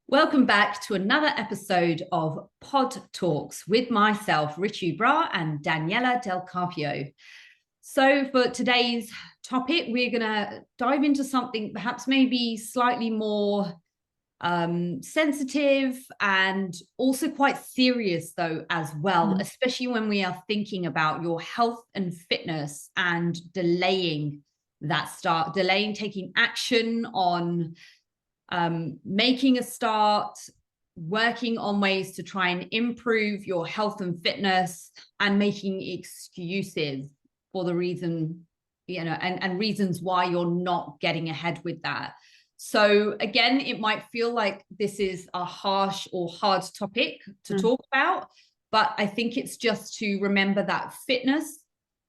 Welcome back to another episode of Podtalks with myself, Richu and Daniela Del Carpio. So for today's topic, we're going to dive into something perhaps maybe slightly more sensitive and also quite serious though as well, especially when we are thinking about your health and fitness and delaying taking action on making a start, working on ways to try and improve your health and fitness, and making excuses for the reason, and reasons why you're not getting ahead with that. So again, it might feel like this is a harsh or hard topic to talk about, but I think it's just to remember that fitness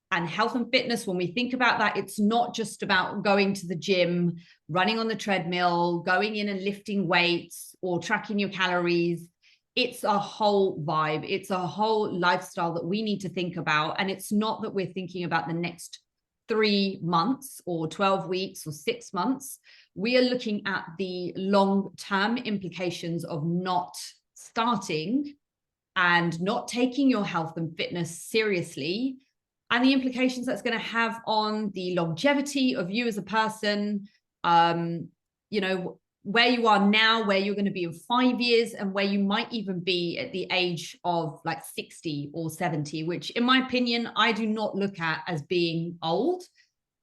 and health and fitness, when we think about that, it's not just about going to the gym, running on the treadmill, going in and lifting weights or tracking your calories. It's a whole vibe. It's a whole lifestyle that we need to think about. And it's not that we're thinking about the next 3 months or 12 weeks or 6 months. We are looking at the long-term implications of not starting and not taking your health and fitness seriously, and the implications that's going to have on the longevity of you as a person, where you are now, where you're going to be in 5 years, and where you might even be at the age of like 60 or 70, which in my opinion, I do not look at as being old.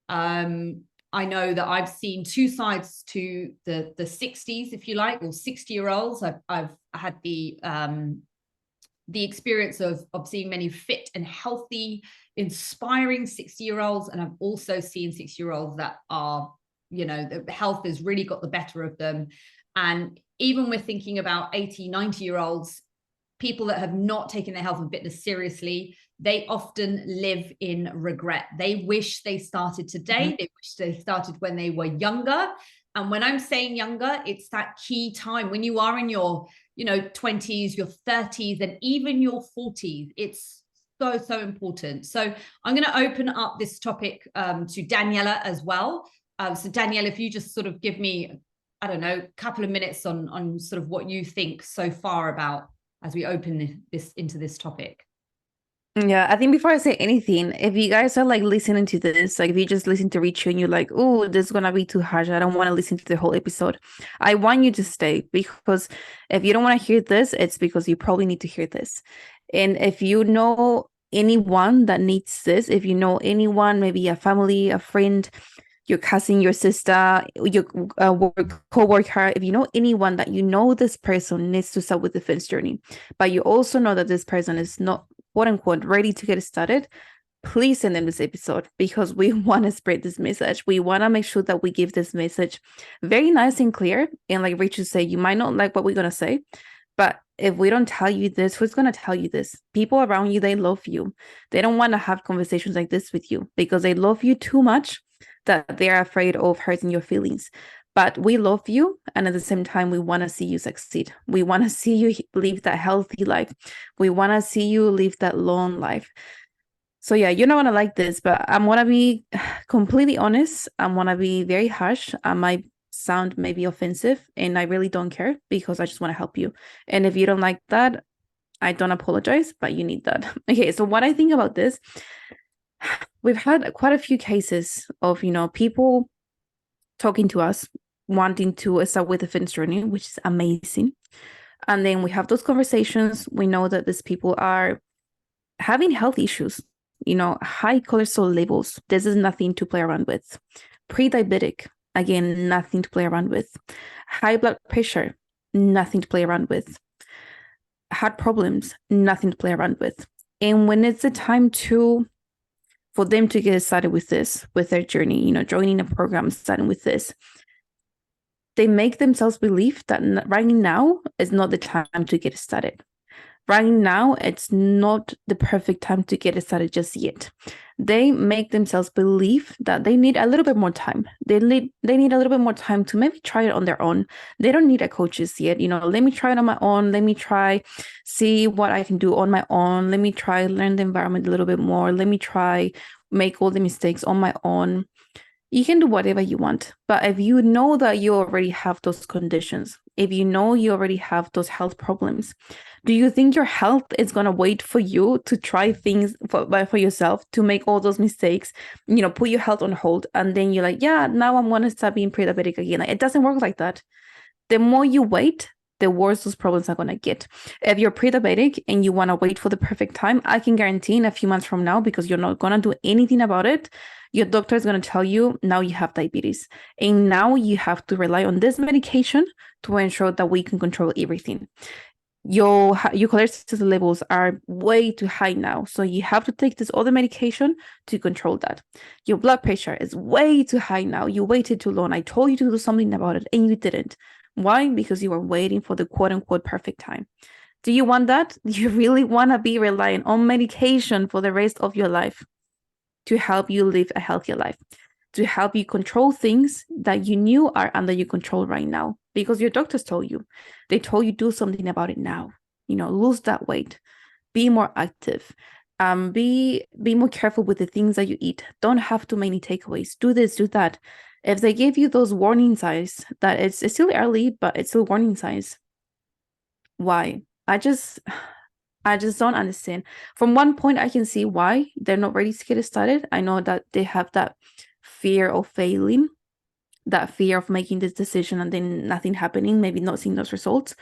I know that I've seen two sides to the 60s, if you like, or 60-year-olds. I've had the experience of seeing many fit and healthy, inspiring 60-year-olds. And I've also seen 60-year-olds that are, the health has really got the better of them. And even we're thinking about 80, 90-year-olds, people that have not taken their health and fitness seriously, they often live in regret. They wish they started today. They wish they started when they were younger. And when I'm saying younger, it's that key time when you are in your 20s, your 30s, and even your 40s. It's so important. So I'm going to open up this topic to Daniela as well. So Daniela, if you just sort of give me, I don't know, a couple of minutes on sort of what you think so far about as we open this into this topic. Yeah, I think before I say anything, if you guys are like listening to this, like if you just listen to Richu and you're like, oh, this is gonna be too harsh, I don't want to listen to the whole episode. I want you to stay, because if you don't want to hear this, it's because you probably need to hear this. And if you know anyone that needs this, if you know anyone, maybe a family, a friend, your cousin, your sister, your co-worker, if you know anyone that you know this person needs to start with the fitness journey, but you also know that this person is not quote unquote ready to get started, please send them this episode, because we want to spread this message. We want to make sure that we give this message very nice and clear. And like Rachel said, you might not like what we're going to say, but if we don't tell you this, who's going to tell you this? People around you, they love you. They don't want to have conversations like this with you because they love you too much that they're afraid of hurting your feelings. But we love you, and at the same time, we want to see you succeed. We want to see you live that healthy life. We want to see you live that long life. So yeah, you're not going to like this, but I'm going to be completely honest. I'm going to be very harsh. I might sound maybe offensive, and I really don't care, because I just want to help you. And if you don't like that, I don't apologize, but you need that. Okay, so what I think about this, we've had quite a few cases of, people talking to us, wanting to start with the fitness journey, which is amazing. And then we have those conversations. We know that these people are having health issues, high cholesterol levels. This is nothing to play around with. Pre-diabetic, again, nothing to play around with. High blood pressure, nothing to play around with. Heart problems, nothing to play around with. And when it's the time for them to get started with this, with their journey, joining a program, starting with this, they make themselves believe that right now is not the time to get started. Right now, it's not the perfect time to get started just yet. They make themselves believe that they need a little bit more time. They need a little bit more time to maybe try it on their own. They don't need a coach yet. Let me try it on my own. Let me try, see what I can do on my own. Let me try, learn the environment a little bit more. Let me try, make all the mistakes on my own. You can do whatever you want. But if you know that you already have those conditions, if you know you already have those health problems, do you think your health is going to wait for you to try things for yourself, to make all those mistakes, put your health on hold, and then you're like, yeah, now I'm going to start being pre-diabetic again? Like, it doesn't work like that. The more you wait, the worse those problems are going to get. If you're pre-diabetic and you want to wait for the perfect time, I can guarantee in a few months from now, because you're not going to do anything about it, your doctor is going to tell you, now you have diabetes. And now you have to rely on this medication to ensure that we can control everything. Your cholesterol levels are way too high now. So you have to take this other medication to control that. Your blood pressure is way too high now. You waited too long. I told you to do something about it and you didn't. Why? Because you were waiting for the quote unquote perfect time. Do you want that? Do you really want to be reliant on medication for the rest of your life to help you live a healthier life, to help you control things that you knew are under your control right now? Because your doctors told you. They told you do something about it now. Lose that weight, be more active, be more careful with the things that you eat. Don't have too many takeaways. Do this, do that. If they gave you those warning signs that it's still early, but it's still warning signs, why? I just don't understand. From one point, I can see why they're not ready to get it started. I know that they have that fear of failing, that fear of making this decision and then nothing happening, maybe not seeing those results.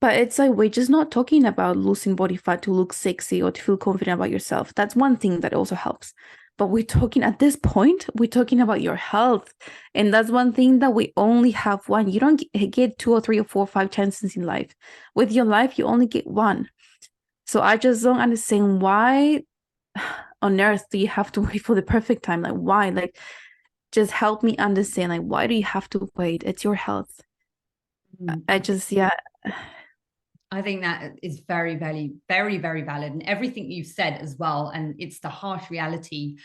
But it's like, we're just not talking about losing body fat to look sexy or to feel confident about yourself. That's one thing that also helps. But at this point, we're talking about your health. And that's one thing that we only have one. You don't get 2 or 3 or 4 or 5 chances in life. With your life, you only get one. So I just don't understand why on earth do you have to wait for the perfect time? Like, why? Like, just help me understand. Like, why do you have to wait? It's your health. I just, yeah. I think that is very, very, very, very valid. And everything you've said as well. And it's the harsh reality.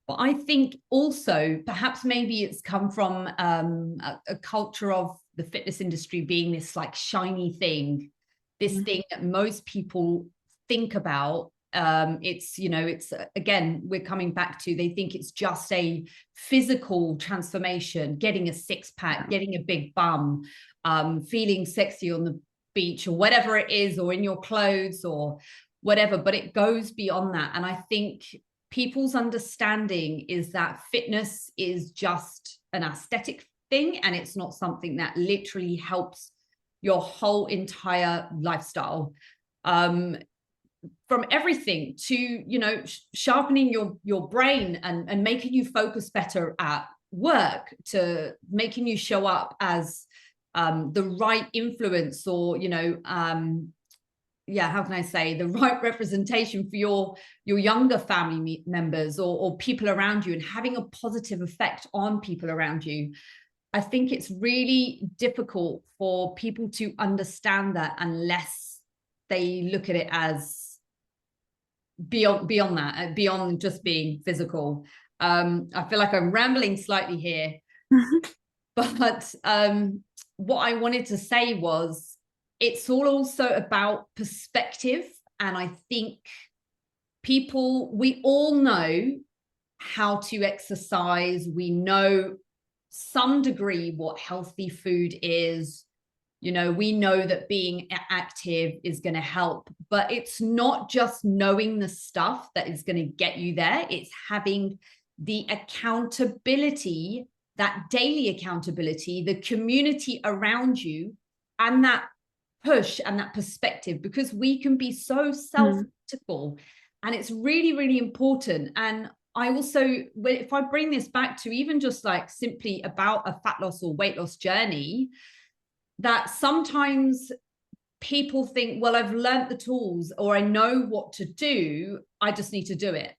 But I think also perhaps maybe it's come from a culture of the fitness industry being this like shiny thing, this thing that most people think about. It's again, we're coming back to, they think it's just a physical transformation, getting a six-pack, getting a big bum, feeling sexy on the beach or whatever it is, or in your clothes or whatever. But it goes beyond that. And I think people's understanding is that fitness is just an aesthetic thing, and it's not something that literally helps your whole entire lifestyle. From everything to, sharpening your brain and making you focus better at work, to making you show up as the right influence, or how can I say, the right representation for your younger family members or people around you, and having a positive effect on people around you. I think it's really difficult for people to understand that unless they look at it as beyond that, beyond just being physical. I feel like I'm rambling slightly here, but what I wanted to say was, it's all also about perspective. And I think we all know how to exercise. We know some degree what healthy food is. We know that being active is going to help, but it's not just knowing the stuff that is going to get you there. It's having the accountability, that daily accountability, the community around you, and that push and that perspective, because we can be so self-critical, and it's really, really important. And I also, if I bring this back to even just like simply about a fat loss or weight loss journey, that sometimes people think, well, I've learned the tools, or I know what to do, I just need to do it.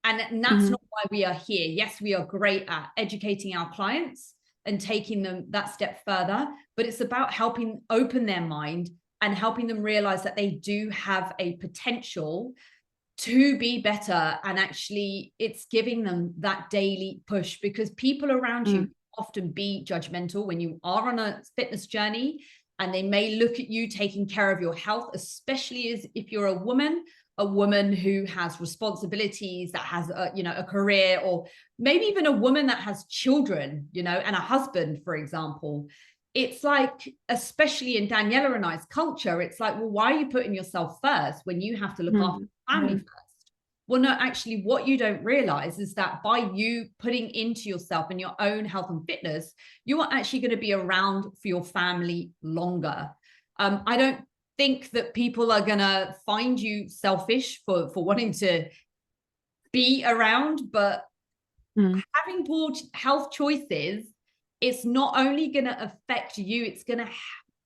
And that's not why we are here. Yes, we are great at educating our clients and taking them that step further, but it's about helping open their mind and helping them realize that they do have a potential to be better. And actually, it's giving them that daily push, because people around you often be judgmental when you are on a fitness journey, and they may look at you taking care of your health, especially as if you're a woman a woman who has responsibilities, that has a career, or maybe even a woman that has children, and a husband, for example. It's like, especially in Daniela and I's culture, it's like, well, why are you putting yourself first when you have to look after family first? Well, no, actually, what you don't realize is that by you putting into yourself and your own health and fitness, you are actually going to be around for your family longer. I don't think that people are going to find you selfish for wanting to be around, but having poor health choices, it's not only going to affect you, it's going to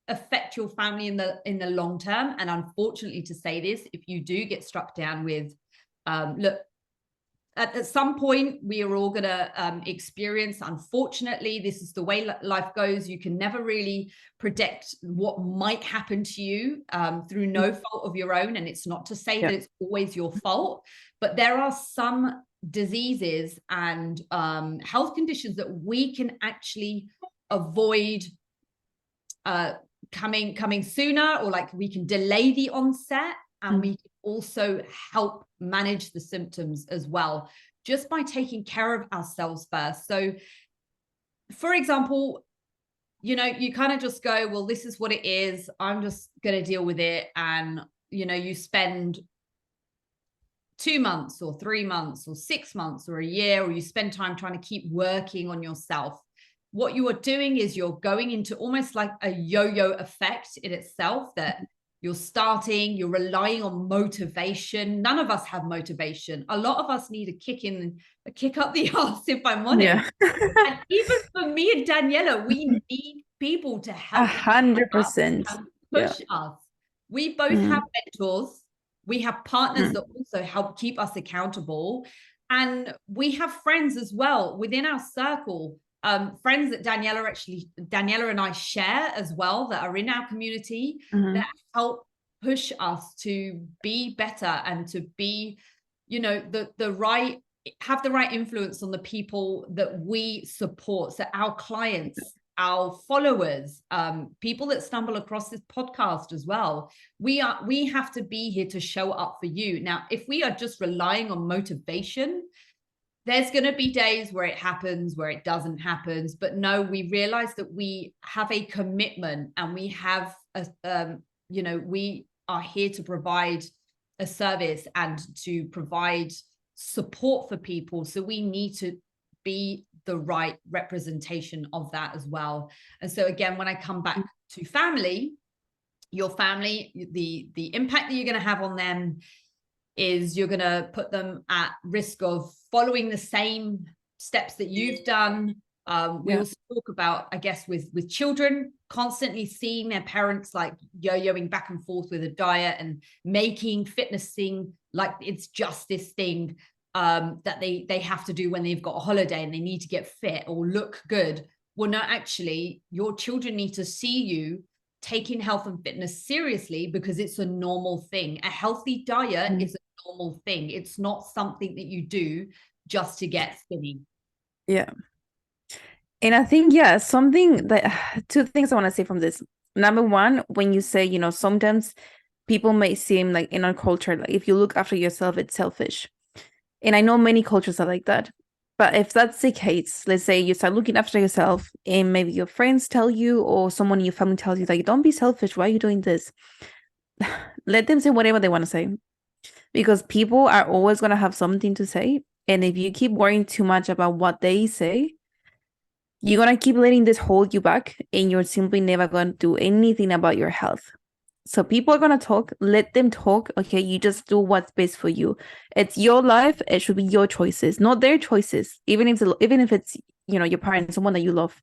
affect your family in the long term. And unfortunately, to say this, if you do get struck down with look, at some point, we are all going to experience, unfortunately, this is the way life goes. You can never really predict what might happen to you through no fault of your own. And it's not to say that it's always your fault, but there are some diseases and health conditions that we can actually avoid coming sooner, or like we can delay the onset. And we can also help manage the symptoms as well, just by taking care of ourselves first. So, for example, you kind of just go, well, this is what it is. I'm just going to deal with it. And, you spend 2 months or 3 months or 6 months or a year, or you spend time trying to keep working on yourself. What you are doing is you're going into almost like a yo-yo effect in itself, that you're relying on motivation. None of us have motivation. A lot of us need a kick up the arse, if I'm honest. And even for me and Daniela, we need people to help 100% push us. We both have mentors. We have partners that also help keep us accountable. And we have friends as well within our circle. Friends that Daniela and I share as well, that are in our community, that help push us to be better and to be, have the right influence on the people that we support. So our clients, our followers, people that stumble across this podcast as well. We have to be here to show up for you. Now, if we are just relying on motivation, there's going to be days where it happens, where it doesn't happen. But no, we realize that we have a commitment, and we have we are here to provide a service and to provide support for people. So we need to be the right representation of that as well. And so again, when I come back to family, your family, the impact that you're going to have on them is you're going to put them at risk of following the same steps that you've done. We also talk about, I guess, with children, constantly seeing their parents like yo-yoing back and forth with a diet and making fitness seem like it's just this thing that they have to do when they've got a holiday and they need to get fit or look good. Well, no, actually, your children need to see you taking health and fitness seriously, because it's a normal thing. A healthy diet is a normal thing. It's not something that you do just to get skinny. Yeah. And I think, something that 2 things I want to say from this. Number one, when you say, sometimes people may seem like in our culture, like if you look after yourself, it's selfish. And I know many cultures are like that. But if that's the case, let's say you start looking after yourself and maybe your friends tell you, or someone in your family tells you, like, don't be selfish. Why are you doing this? Let them say whatever they want to say, because people are always going to have something to say. And if you keep worrying too much about what they say, you're going to keep letting this hold you back, and you're simply never going to do anything about your health. So people are going to talk, let them talk. Okay, you just do what's best for you. It's your life. It should be your choices, not their choices. Even if it's, your parents, someone that you love.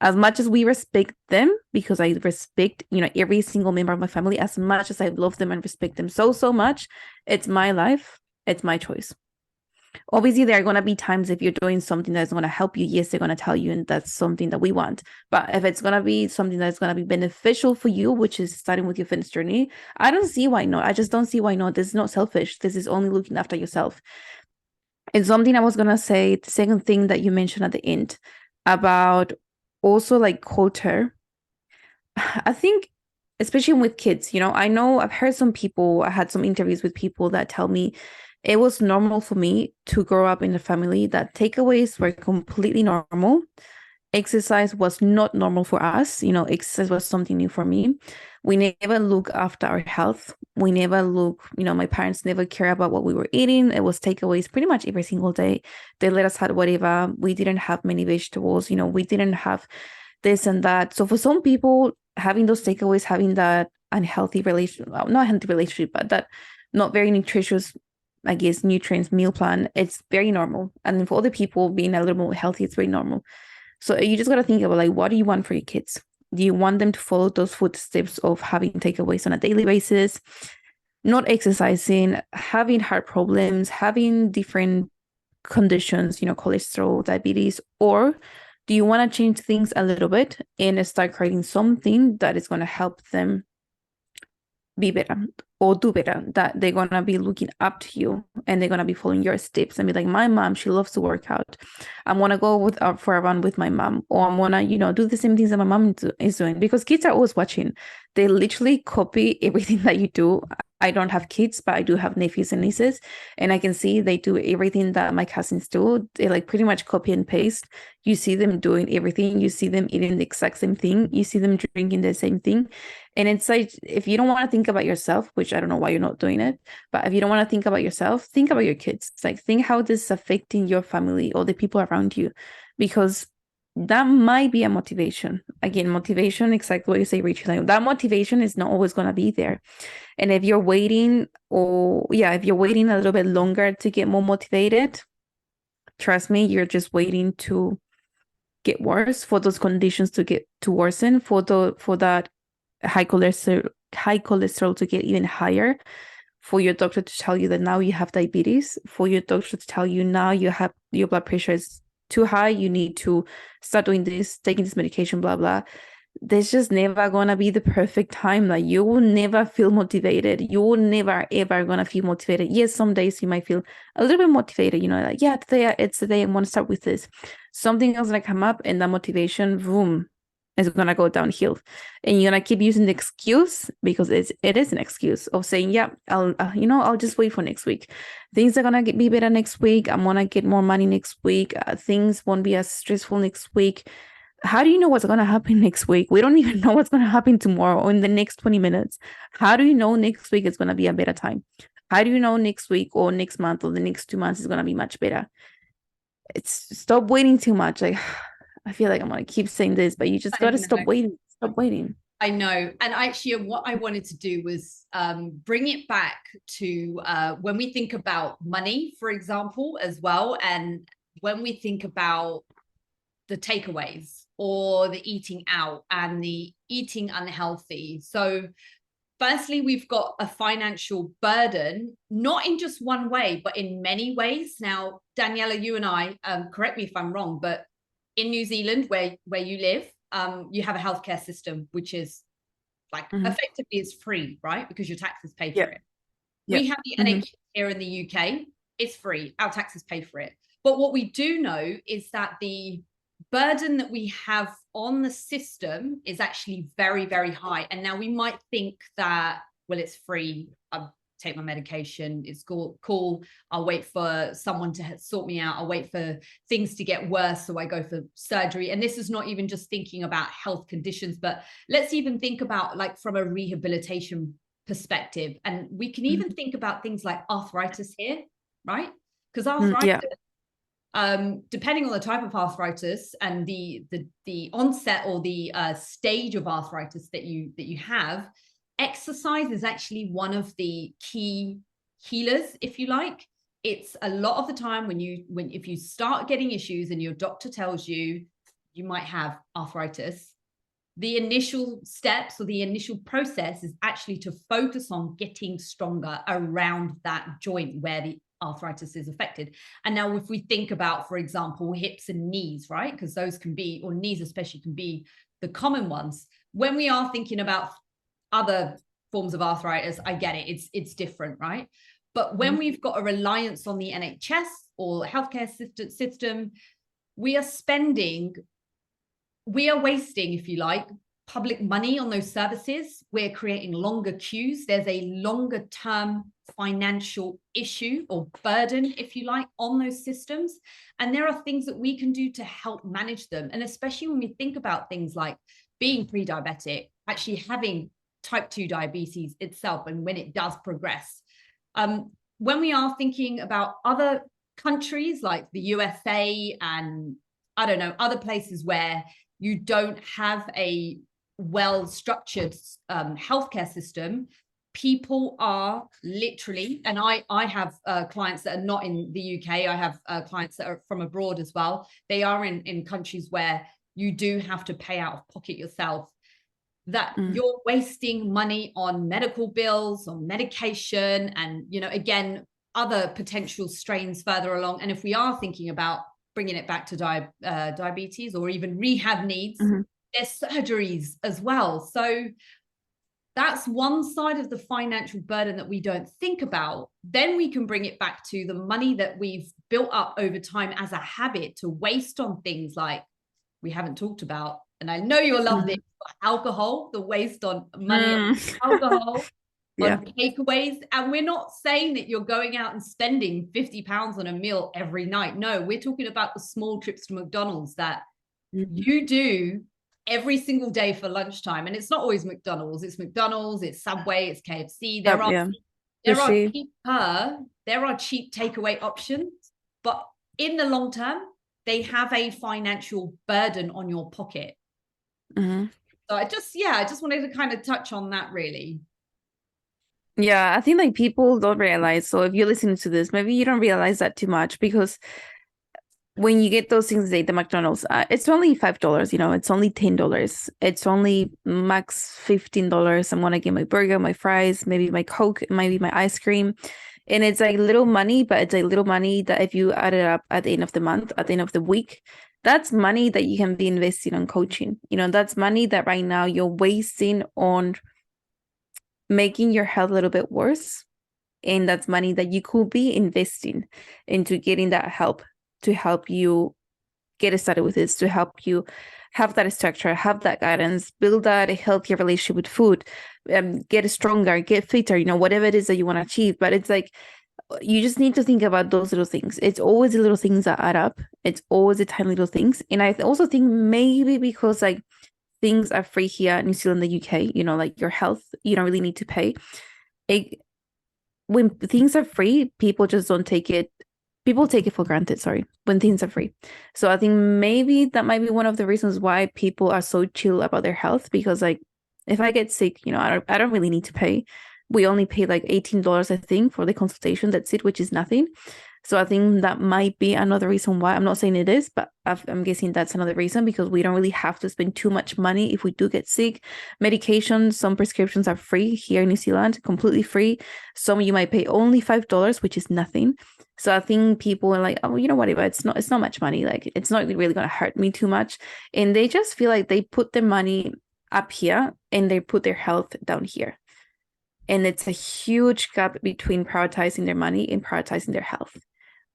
As much as we respect them, because I respect, every single member of my family, as much as I love them and respect them so much, it's my life. It's my choice. Obviously, there are going to be times if you're doing something that's going to help you, yes, they're going to tell you, and that's something that we want. But if it's going to be something that's going to be beneficial for you, which is starting with your fitness journey, I don't see why not. I just don't see why not. This is not selfish. This is only looking after yourself. And something I was going to say, the second thing that you mentioned at the end about also like culture, I think especially with kids, I know I've heard some people, I had some interviews with people that tell me it was normal for me to grow up in a family that takeaways were completely normal. Exercise was not normal for us. Exercise was something new for me. We never look after our health. We never my parents never care about what we were eating. It was takeaways pretty much every single day. They let us have whatever. We didn't have many vegetables. We didn't have this and that. So for some people, having those takeaways, having that unhealthy relationship, well, not healthy relationship, but that not very nutritious, I guess, nutrients meal plan, it's very normal. And for other people, being a little more healthy, it's very normal. So you just got to think about, like, what do you want for your kids? Do you want them to follow those footsteps of having takeaways on a daily basis, not exercising, having heart problems, having different conditions, cholesterol, diabetes? Or do you want to change things a little bit and start creating something that is going to help them be better or do better, that they're going to be looking up to you and they're going to be following your steps and be like, my mom, she loves to work out. I want to go for a run with my mom, or I want to, do the same things that my mom is doing, because kids are always watching. They literally copy everything that you do. I don't have kids, but I do have nephews and nieces, and I can see they do everything that my cousins do. They like pretty much copy and paste. You see them doing everything. You see them eating the exact same thing. You see them drinking the same thing. And it's like, if you don't want to think about yourself, which I don't know why you're not doing it, but if you don't want to think about yourself, think about your kids. It's like, think how this is affecting your family or the people around you, because that might be a motivation. Again, motivation, exactly what you say, Rachel. Like, that motivation is not always going to be there. And if you're waiting, if you're waiting a little bit longer to get more motivated, trust me, you're just waiting to get worse, for those conditions to worsen, for that high cholesterol to get even higher, for your doctor to tell you that now you have diabetes, for your doctor to tell you now your blood pressure is too high, you need to start doing this, taking this medication, blah blah. There's just never gonna be the perfect time. Like, you will never feel motivated. You will never ever gonna feel motivated. Yes, some days you might feel a little bit motivated, like, yeah, today it's the day I want to start with this. Something else gonna come up and that motivation, boom, is gonna go downhill. And you're gonna keep using the excuse, because it is an excuse of saying, yeah, I'll just wait for next week. Things are gonna be better next week. I'm gonna get more money next week. Things won't be as stressful next week. How do you know what's going to happen next week? We don't even know what's going to happen tomorrow or in the next 20 minutes. How do you know next week is going to be a better time? How do you know next week or next month or the next 2 months is going to be much better? It's stop waiting too much. Like, I feel like I'm going to keep saying this, but you just got to stop waiting. Stop waiting. I know. And actually, what I wanted to do was bring it back to when we think about money, for example, as well. And when we think about the takeaways or the eating out and the eating unhealthy. So firstly, we've got a financial burden, not in just one way, but in many ways. Now, Daniela, you and I, correct me if I'm wrong, but in New Zealand, where you live, you have a healthcare system, which is like effectively is free, right? Because your taxes pay for it. We have the NHS here in the UK. It's free. Our taxes pay for it. But what we do know is that the burden that we have on the system is actually very, very high. And now we might think that, well, it's free. I'll take my medication. It's cool. I'll wait for someone to sort me out. I'll wait for things to get worse, so I go for surgery. And this is not even just thinking about health conditions, but let's even think about, like, from a rehabilitation perspective. And we can even think about things like arthritis here, right? Because arthritis, depending on the type of arthritis and the onset or the stage of arthritis that you have, exercise is actually one of the key healers, if you like. It's a lot of the time if you start getting issues and your doctor tells you you might have arthritis, the initial steps or the initial process is actually to focus on getting stronger around that joint where the arthritis is affected. And now if we think about, for example, hips and knees, right? Because those can be, or knees especially, can be the common ones. When we are thinking about other forms of arthritis, I get it. It's different, right? But when we've got a reliance on the NHS or healthcare system, we are wasting, if you like, public money on those services, we're creating longer queues. There's a longer term financial issue or burden, if you like, on those systems. And there are things that we can do to help manage them. And especially when we think about things like being pre-diabetic, actually having type 2 diabetes itself, and when it does progress. When we are thinking about other countries like the USA and I don't know, other places where you don't have a well-structured healthcare system, people are literally, and I have clients that are not in the UK, I have clients that are from abroad as well. They are in countries where you do have to pay out of pocket yourself, that you're wasting money on medical bills, on medication, and, you know, again, other potential strains further along. And if we are thinking about bringing it back to diabetes or even rehab needs, there's surgeries as well. So that's one side of the financial burden that we don't think about. Then we can bring it back to the money that we've built up over time as a habit to waste on things like we haven't talked about. And I know you'll love this, alcohol, the waste on money on alcohol, on takeaways. And we're not saying that you're going out and spending £50 on a meal every night. No, we're talking about the small trips to McDonald's that you do every single day for lunchtime. And it's not always McDonald's, it's Subway, it's KFC. There are cheap takeaway options, but in the long term, they have a financial burden on your pocket. So I just wanted to kind of touch on that, really. Yeah, I think like people don't realize. So if you're listening to this, maybe you don't realize that too much, because when you get those things at the McDonald's, it's only $5, you know, it's only $10. It's only max $15. I'm going to get my burger, my fries, maybe my Coke, maybe my ice cream. And it's like little money, but it's like little money that if you add it up at the end of the month, at the end of the week, that's money that you can be investing on coaching. You know, that's money that right now you're wasting on making your health a little bit worse. And that's money that you could be investing into getting that help, to help you get started with this, to help you have that structure, have that guidance, build that healthier relationship with food, get stronger, get fitter, you know, whatever it is that you want to achieve. But it's like, you just need to think about those little things. It's always the little things that add up. It's always the tiny little things. And I also think maybe because like things are free here in New Zealand, the UK, you know, like your health, you don't really need to pay. When things are free, people just don't take it. People take it for granted, when things are free. So I think maybe that might be one of the reasons why people are so chill about their health, because like if I get sick, you know, I don't really need to pay. We only pay like $18, I think, for the consultation. That's it, which is nothing. So I think that might be another reason why. I'm not saying it is, but I'm guessing that's another reason, because we don't really have to spend too much money if we do get sick. Medications, some prescriptions are free here in New Zealand, completely free. Some you might pay only $5, which is nothing. So I think people are like, oh, you know, whatever, it's not much money. Like, it's not really going to hurt me too much. And they just feel like they put their money up here and they put their health down here. And it's a huge gap between prioritizing their money and prioritizing their health,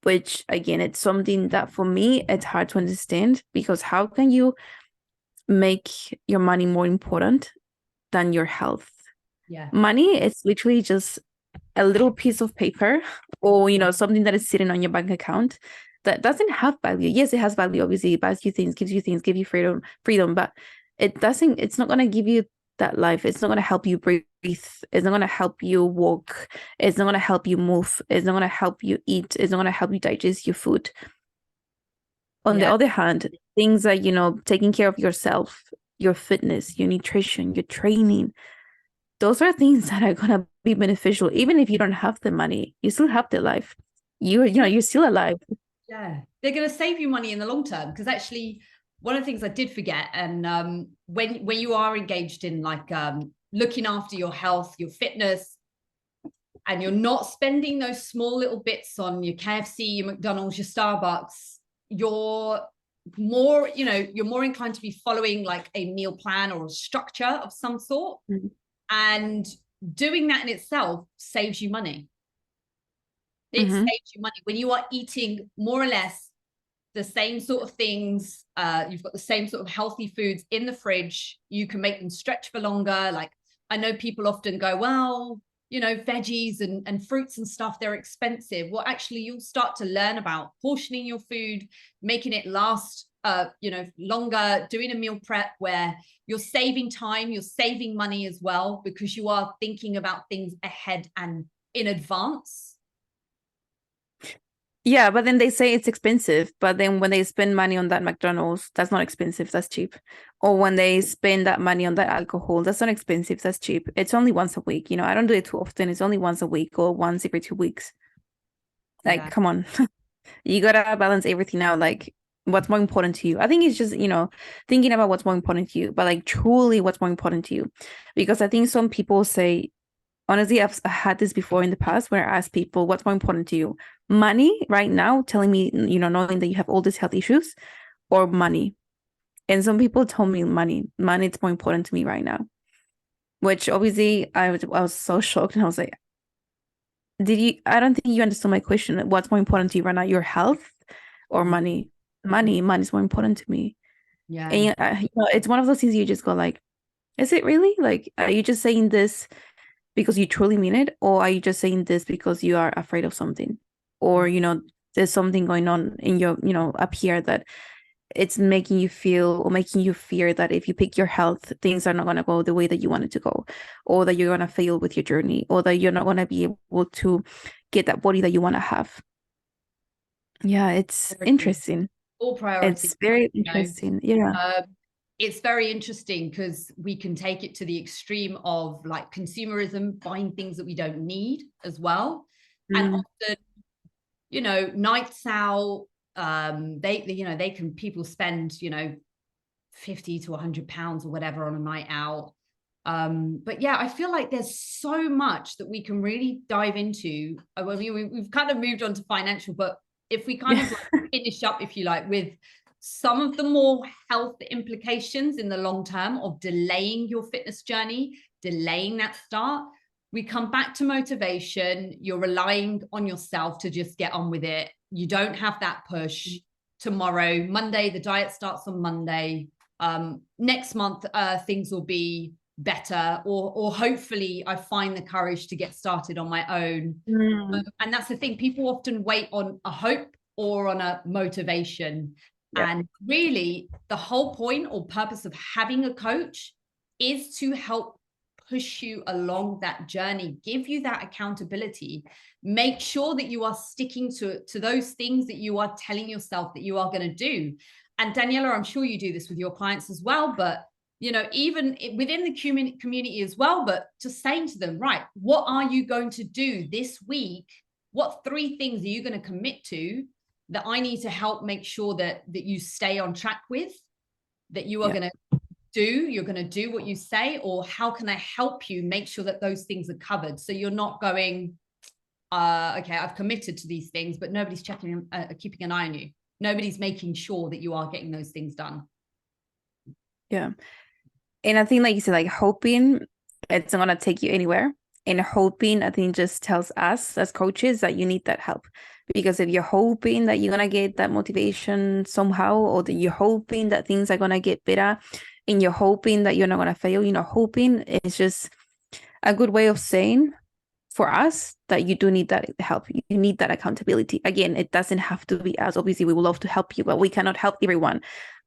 which again, it's something that for me, it's hard to understand, because how can you make your money more important than your health? Yeah. Money is literally just a little piece of paper, or, you know, something that is sitting on your bank account that doesn't have value. Yes, it has value. Obviously, it buys you things, gives you freedom, but it's not going to give you that life. It's not going to help you breathe. It's not going to help you walk. It's not going to help you move. It's not going to help you eat. It's not going to help you digest your food. On the other hand, things like, you know, taking care of yourself, your fitness, your nutrition, your training, those are things that are going to be beneficial. Even if you don't have the money, you still have the life. You're still alive. Yeah, they're going to save you money in the long term. Because actually, one of the things I did forget, and when you are engaged in like looking after your health, your fitness, and you're not spending those small little bits on your KFC, your McDonald's, your Starbucks, you're more inclined to be following like a meal plan or a structure of some sort. And doing that in itself saves you money. It saves you money when you are eating more or less the same sort of things. You've got the same sort of healthy foods in the fridge. You can make them stretch for longer. Like, I know people often go, well, you know, veggies and fruits and stuff, they're expensive. Well, actually, you'll start to learn about portioning your food, making it last, you know, longer, doing a meal prep where you're saving time, you're saving money as well, because you are thinking about things ahead and in advance. Yeah, but then they say it's expensive. But then when they spend money on that McDonald's, that's not expensive, that's cheap. Or when they spend that money on that alcohol, that's not expensive, that's cheap. It's only once a week. You know, I don't do it too often. It's only once a week or once every 2 weeks. Like, come on. You gotta balance everything out. Like, what's more important to you? I think it's just, you know, thinking about what's more important to you, but like truly what's more important to you. Because I think some people say, honestly, I've had this before in the past where I ask people, what's more important to you? Money right now, telling me, you know, knowing that you have all these health issues, or money. And some people told me money. Money is more important to me right now. Which obviously I was so shocked, and I was like, I don't think you understood my question. What's more important to you right now? Your health or money? Money is more important to me. Yeah. And you know, it's one of those things you just go like, is it really? Like, are you just saying this because you truly mean it, or are you just saying this because you are afraid of something, or you know, there's something going on in your, you know, up here that it's making you feel or making you fear that if you pick your health, things are not going to go the way that you want it to go, or that you're going to fail with your journey, or that you're not going to be able to get that body that you want to have. Yeah, it's interesting. All priorities. It's very interesting. Yeah. It's very interesting because we can take it to the extreme of like consumerism, buying things that we don't need as well. And often, you know, nights out, people spend, you know, 50 to 100 pounds or whatever on a night out. But yeah, I feel like there's so much that we can really dive into. I mean, we've kind of moved on to financial, but if we kind of like finish up, if you like, with some of the more health implications in the long term of delaying your fitness journey, delaying that start, we come back to motivation. You're relying on yourself to just get on with it. You don't have that push. Tomorrow, Monday, the diet starts on Monday. Next month, things will be better, or hopefully I find the courage to get started on my own. And that's the thing, people often wait on a hope or on a motivation. And really the whole point or purpose of having a coach is to help push you along that journey, give you that accountability, make sure that you are sticking to those things that you are telling yourself that you are going to do. And Daniela, I'm sure you do this with your clients as well, but you know, even within the community as well, but just saying to them, right, what are you going to do this week? What 3 things are you going to commit to that I need to help make sure that you stay on track with, that you are going to do, you're going to do what you say, or how can I help you make sure that those things are covered? So you're not going, okay, I've committed to these things, but nobody's checking, keeping an eye on you. Nobody's making sure that you are getting those things done. Yeah. And I think, like you said, like hoping it's not going to take you anywhere. And hoping, I think, just tells us as coaches that you need that help. Because if you're hoping that you're going to get that motivation somehow, or that you're hoping that things are going to get better, and you're hoping that you're not going to fail, you know, hoping is just a good way of saying for us that you do need that help. You need that accountability. Again, it doesn't have to be us. Obviously, we would love to help you, but we cannot help everyone.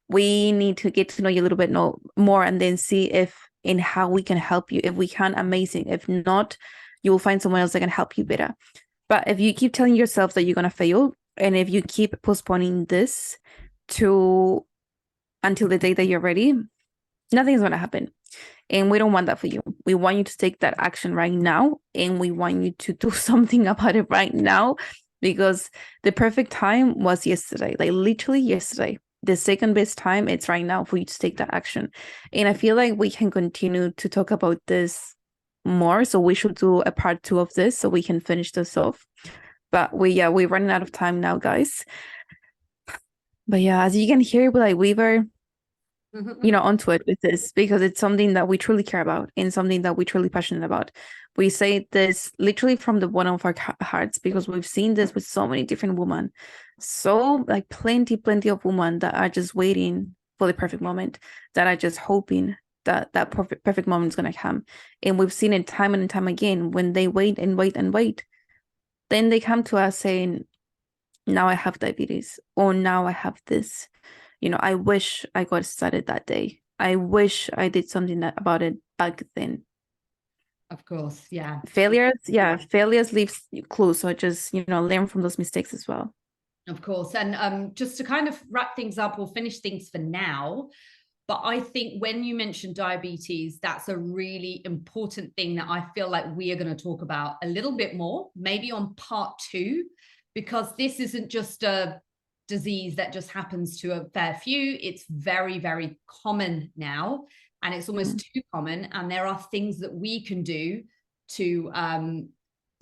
We need to get to know you a little bit more, and then see if in how we can help you. If we can, amazing. If not, you will find someone else that can help you better. But if you keep telling yourself that you're going to fail, and if you keep postponing this until the day that you're ready, nothing's going to happen. And we don't want that for you. We want you to take that action right now, and we want you to do something about it right now, because the perfect time was yesterday, like literally yesterday. The second best time, it's right now for you to take that action. And I feel like we can continue to talk about this more. So we should do a part 2 of this so we can finish this off. But we're running out of time now, guys. But yeah, as you can hear, we were, you know, onto it with this, because it's something that we truly care about and something that we're truly passionate about. We say this literally from the bottom of our hearts, because we've seen this with so many different women so like plenty of women that are just waiting for the perfect moment, that are just hoping that that perfect moment is going to come. And we've seen it time and time again. When they wait and wait and wait, then they come to us saying, now I have diabetes, or now I have this. I wish I got started that day. I wish I did something about it back then. Of course, yeah. Failures leave clues. So just, learn from those mistakes as well. Of course. And just to kind of wrap things up or finish things for now, but I think when you mentioned diabetes, that's a really important thing that I feel like we are going to talk about a little bit more, maybe on part 2, because this isn't just a disease that just happens to a fair few. It's very, very common now, and it's almost too common. And there are things that we can do to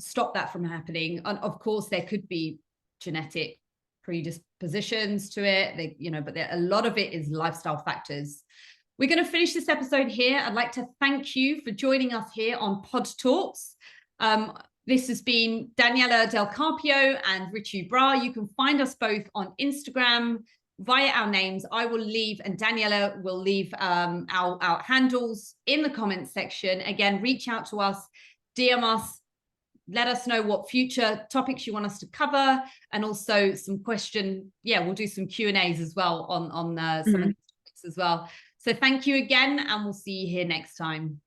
stop that from happening. And of course, there could be genetic predispositions to it, but a lot of it is lifestyle factors. We're going to finish this episode here. I'd like to thank you for joining us here on Podtalks. This has been Daniela Del Carpio and Richu Bra. You can find us both on Instagram via our names. I will leave, and Daniela will leave our handles in the comments section. Again, reach out to us, DM us, let us know what future topics you want us to cover, and also some we'll do some Q&As as well on some of these topics as well. So thank you again, and we'll see you here next time.